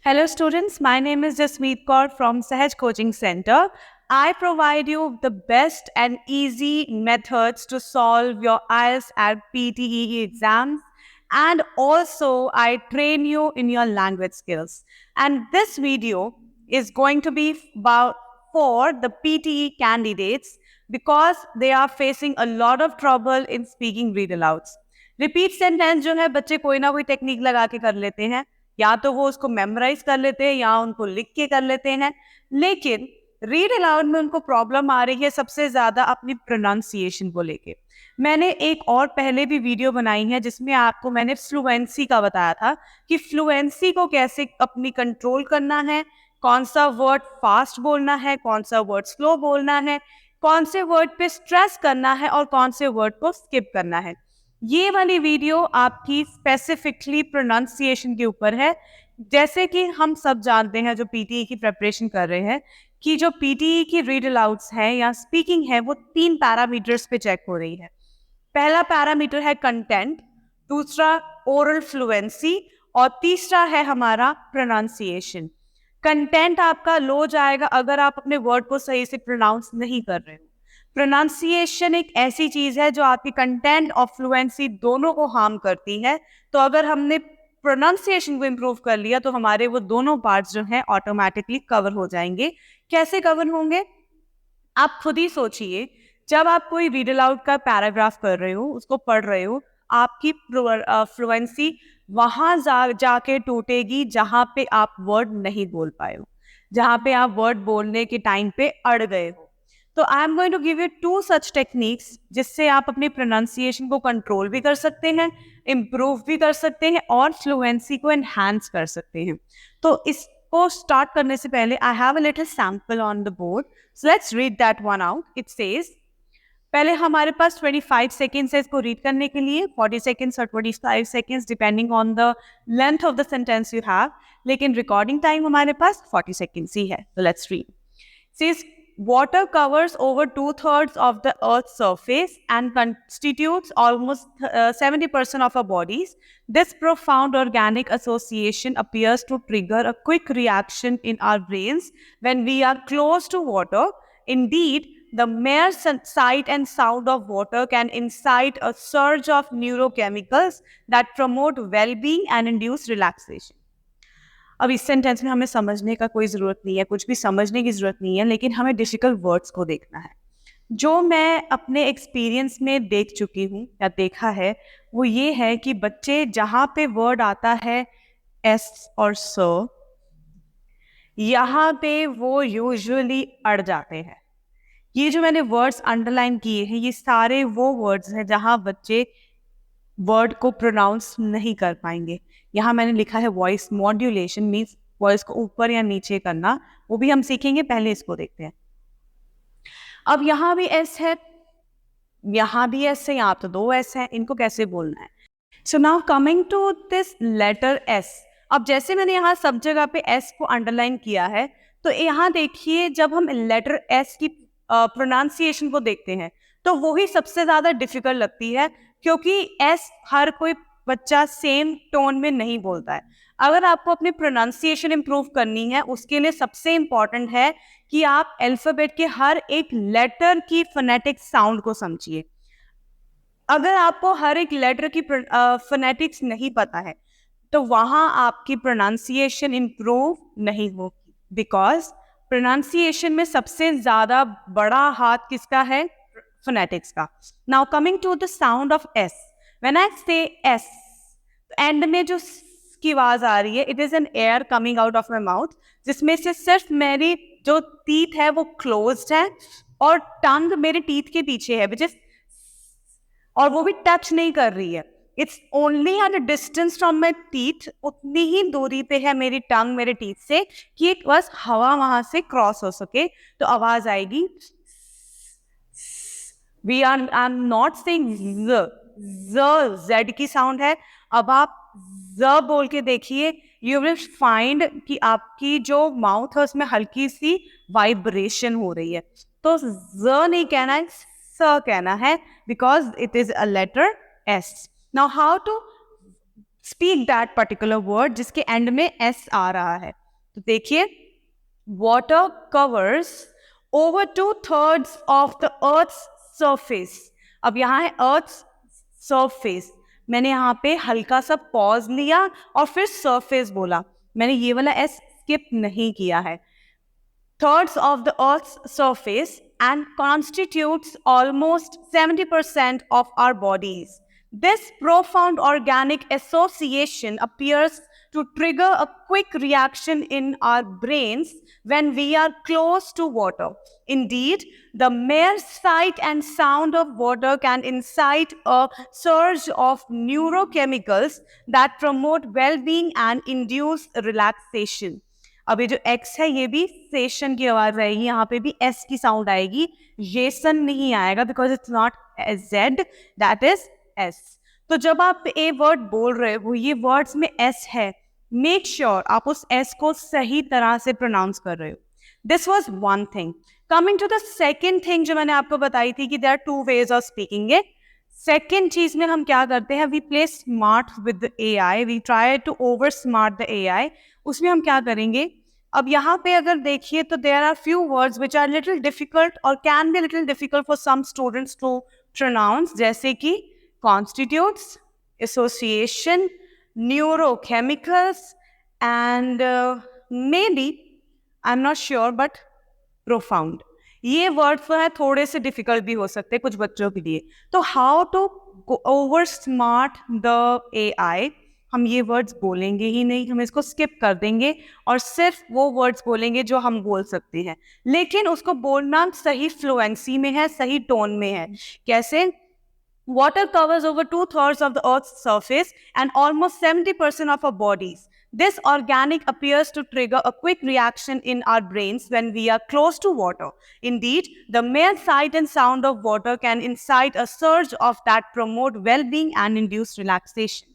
Hello students, my name is Jasmeet Kaur from Sahaj Coaching Center. I provide you the best and easy methods to solve your IELTS and PTE exams, and also I train you in your language skills. And this video is going to be about for the PTE candidates because they are facing a lot of trouble in speaking read alouds. Repeat sentence जो है बच्चे कोई ना कोई technique लगा के कर लेते हैं, या तो वो उसको मेमोराइज कर लेते हैं या उनको लिख के कर लेते हैं, लेकिन रीड अलाउड में उनको प्रॉब्लम आ रही है सबसे ज्यादा अपनी प्रोनाउंसिएशन को लेके। मैंने एक और पहले भी वीडियो बनाई है जिसमें आपको मैंने फ्लुएंसी का बताया था कि फ्लुएंसी को कैसे अपनी कंट्रोल करना है, कौन सा वर्ड फास्ट बोलना है, कौन सा वर्ड स्लो बोलना है, कौन से वर्ड पे स्ट्रेस करना है और कौन से वर्ड को स्किप करना है। ये वाली वीडियो आपकी स्पेसिफिकली प्रोनाउंसिएशन के ऊपर है। जैसे कि हम सब जानते हैं जो पीटीई की प्रिपरेशन कर रहे हैं कि जो पीटीई की रीड अलाउड्स है या स्पीकिंग है वो 3 पैरामीटर्स पे चेक हो रही है। पहला पैरामीटर है कंटेंट, दूसरा ओरल फ्लुएंसी और तीसरा है हमारा प्रोनाउंसिएशन। कंटेंट आपका लो जाएगा अगर आप अपने वर्ड को सही से प्रोनाउंस नहीं कर रहे हो। प्रोनाउंसिएशन एक ऐसी चीज है जो आपकी कंटेंट और फ्लुएंसी दोनों को हार्म करती है। तो अगर हमने प्रोनाउंसिएशन को इम्प्रूव कर लिया तो हमारे वो दोनों पार्ट्स जो हैं ऑटोमेटिकली कवर हो जाएंगे। कैसे कवर होंगे आप खुद ही सोचिए। जब आप कोई रीड अलाउड का पैराग्राफ कर रहे हो, उसको पढ़ रहे हो, आपकी फ्लुएंसी वहां जाके टूटेगी जहां पे आप वर्ड नहीं बोल पाए हो, जहां पे आप वर्ड बोलने के टाइम पे अड़ गए हो। तो I am going to give you 2 such techniques जिससे आप अपनी प्रोनाउंसिएशन को कंट्रोल भी कर सकते हैं, इम्प्रूव भी कर सकते हैं और फ्लुएंसी को एनहांस कर सकते हैं। तो इसको स्टार्ट करने से पहले I have a little sample on the board, so let's read that one out. It says, पहले हमारे पास 25 सेकेंड्स है इसको रीड करने के लिए, 40 सेकेंड्स और 25 seconds depending on the length of the sentence you have, लेकिन रिकॉर्डिंग टाइम हमारे पास 40 सेकेंड्स ही है। तो let's read. Says, water covers over 2/3 of the Earth's surface and constitutes almost 70% of our bodies. This profound organic association appears to trigger a quick reaction in our brains when we are close to water. Indeed, the mere sight and sound of water can incite a surge of neurochemicals that promote well-being and induce relaxation. अब इस sentence में हमें समझने का कोई ज़रूरत नहीं है, कुछ भी समझने की ज़रूरत नहीं है, लेकिन हमें डिफिकल्ट वर्ड्स को देखना है। जो मैं अपने एक्सपीरियंस में देख चुकी हूँ या देखा है वो ये है कि बच्चे जहाँ पे वर्ड आता है एस और स, यहाँ पे वो यूजुअली अड़ जाते हैं। ये जो मैंने वर्ड्स अंडरलाइन किए हैं ये सारे वो वर्ड्स हैं जहाँ बच्चे वर्ड को प्रोनाउंस नहीं कर पाएंगे। यहाँ मैंने लिखा है वॉइस मॉड्यूलेशन, मीन्स वॉइस को ऊपर या नीचे करना, वो भी हम सीखेंगे। पहले इसको देखते हैं। अब यहाँ भी एस है, यहाँ भी एस है, यहाँ तो 2 एस है, इनको कैसे बोलना है। So now coming to this letter S. अब जैसे मैंने यहाँ सब जगह पे एस को अंडरलाइन किया है, तो यहाँ देखिए जब हम लेटर एस की प्रोनाउंसिएशन को देखते हैं तो वही सबसे ज्यादा डिफिकल्ट लगती है, क्योंकि एस हर कोई बच्चा सेम टोन में नहीं बोलता है। अगर आपको अपनी प्रोनाउंसिएशन इंप्रूव करनी है उसके लिए सबसे इंपॉर्टेंट है कि आप अल्फाबेट के हर एक लेटर की फोनेटिक साउंड को समझिए। अगर आपको हर एक लेटर की फोनेटिक्स नहीं पता है तो वहां आपकी प्रोनाउंसिएशन इंप्रूव नहीं होगी, बिकॉज प्रोनाउंसिएशन में सबसे ज्यादा बड़ा हाथ किसका है? फोनेटिक्स का। Now coming to the sound of S, when I say S, and में जो की आवाज आ रही है, it is an air coming out of my mouth, जिसमें से सिर्फ मेरी जो टीथ है वो क्लोज्ड है और टंग मेरे टीथ के पीछे है, विच इज, और वो भी टच नहीं कर रही है। It's only at a distance from my teeth, उतनी ही दूरी पे है मेरी टंग मेरे टीथ से कि एक बस हवा वहां से क्रॉस हो सके तो आवाज आएगी। We are, I am not saying Z की साउंड है। अब आप ज बोल के देखिए, यू विल फाइंड कि आपकी जो माउथ है उसमें हल्की सी वाइब्रेशन हो रही है। तो ज नहीं कहना है, स कहना है, because it is a letter S. Now how to speak that particular word जिसके एंड में एस आ रहा है। तो देखिए, water covers over 2/3 of the earth surface. अब यहाँ है अर्थ सरफेस, मैंने यहाँ पे हल्का सा पॉज लिया और फिर सरफेस बोला, मैंने ये वाला एस स्किप नहीं किया है। Thirds of the Earth's surface and constitutes almost 70% of our bodies. This profound organic association appears to trigger a quick reaction in our brains when we are close to water. Indeed, the mere sight and sound of water can incite a surge of neurochemicals that promote well-being and induce relaxation. अब ये जो x है ये भी session की आवाज आएगी, यहाँ पे भी एस की साउंड आएगी, येसन नहीं आएगा because it's not Z, that is S. तो जब आप ए वर्ड बोल रहे हो, ये वर्ड्स में एस है, मेक श्योर आप उस एस को सही तरह से प्रोनाउंस कर रहे हो। This was one thing. Coming to the second thing जो मैंने आपको बताई थी कि there are two ways of speaking it. Second चीज में हम क्या करते हैं, we play smart with AI, we try to over smart the AI। उसमें हम क्या करेंगे, अब यहाँ पे अगर देखिए तो there are few words which are little difficult और can be little difficult for some students to pronounce, जैसे कि constitutes, association, neurochemicals and maybe, I am not sure, but profound. ये वर्ड्स है थोड़े से डिफिकल्ट भी हो सकते हैं कुछ बच्चों के लिए। तो how to over smart the AI, हम ये वर्ड्स बोलेंगे ही नहीं, हम इसको स्किप कर देंगे और सिर्फ वो वर्ड्स बोलेंगे जो हम बोल सकते हैं, लेकिन उसको बोलना सही फ्लुएंसी में है, सही टोन में है। कैसे? Water covers over 2/3 of the earth's surface and almost 70% of our bodies. This organic appears to trigger a quick reaction in our brains when we are close to water. Indeed, the mere sight and sound of water can incite a surge of that promote well-being and induce relaxation.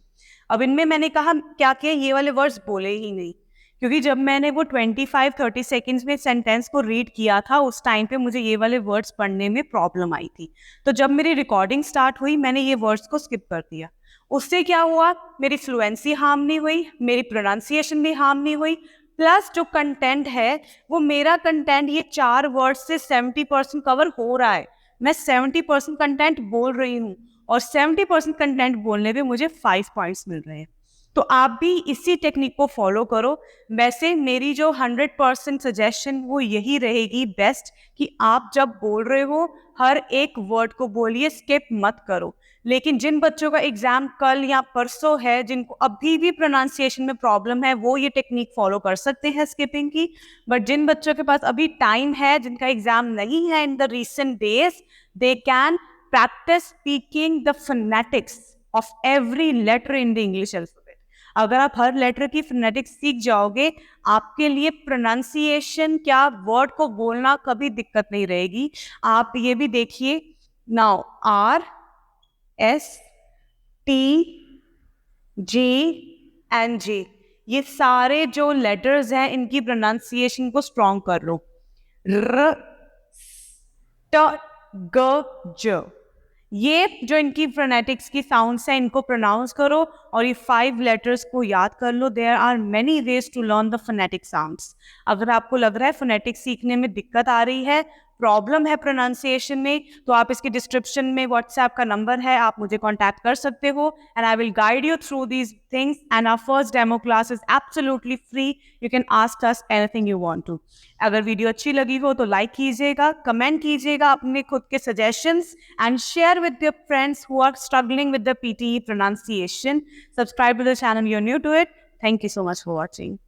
अब इनमें मैंने कहा क्या कि ये वाले words बोले ही नहीं, क्योंकि जब मैंने वो 25-30 सेकेंड्स में सेंटेंस को रीड किया था उस टाइम पे मुझे ये वाले वर्ड्स पढ़ने में प्रॉब्लम आई थी। तो जब मेरी रिकॉर्डिंग स्टार्ट हुई मैंने ये वर्ड्स को स्किप कर दिया। उससे क्या हुआ, मेरी फ्लुएंसी हार्म नहीं हुई, मेरी प्रोनाउंसिएशन भी हार्म नहीं हुई, प्लस जो कंटेंट है वो मेरा कंटेंट ये 4 वर्ड्स से 70% कवर हो रहा है। मैं 70% कंटेंट बोल रही हूँ और 70% कंटेंट बोलने पे मुझे 5 पॉइंट्स मिल रहे हैं। तो आप भी इसी टेक्निक को फॉलो करो। वैसे मेरी जो 100% सजेशन वो यही रहेगी बेस्ट कि आप जब बोल रहे हो हर एक वर्ड को बोलिए, स्किप मत करो। लेकिन जिन बच्चों का एग्जाम कल या परसों है, जिनको अभी भी प्रोनाउंसिएशन में प्रॉब्लम है, वो ये टेक्निक फॉलो कर सकते हैं स्किपिंग की। बट जिन बच्चों के पास अभी टाइम है, जिनका एग्जाम नहीं है in the recent days, they can practice speaking the phonetics of every letter in the English alphabet. अगर आप हर लेटर की फोनेटिक्स सीख जाओगे, आपके लिए प्रोनाउंसिएशन क्या, वर्ड को बोलना कभी दिक्कत नहीं रहेगी। आप ये भी देखिए, now R, S, T, G and J, ये सारे जो लेटर्स हैं इनकी प्रोनाउंसिएशन को स्ट्रॉन्ग कर लो। R, T, G, J, ये जो इनकी फोनेटिक्स की साउंड्स हैं इनको प्रोनाउंस करो और ये 5 लेटर्स को याद कर लो। There are many ways to learn the phonetic sounds. अगर आपको लग रहा है फोनेटिक्स सीखने में दिक्कत आ रही है, प्रॉब्लम है प्रोनाउंसिएशन में, तो आप इसके डिस्क्रिप्शन में व्हाट्सएप का नंबर है, आप मुझे कॉन्टैक्ट कर सकते हो and I will guide you through these things. And our first demo class is absolutely free, you can ask us anything you want to. अगर वीडियो अच्छी लगी हो तो लाइक कीजिएगा, कमेंट कीजिएगा अपने खुद के suggestions and share with your friends who are struggling with the PTE pronunciation. Subscribe to the channel if you're new to it. Thank you so much for watching.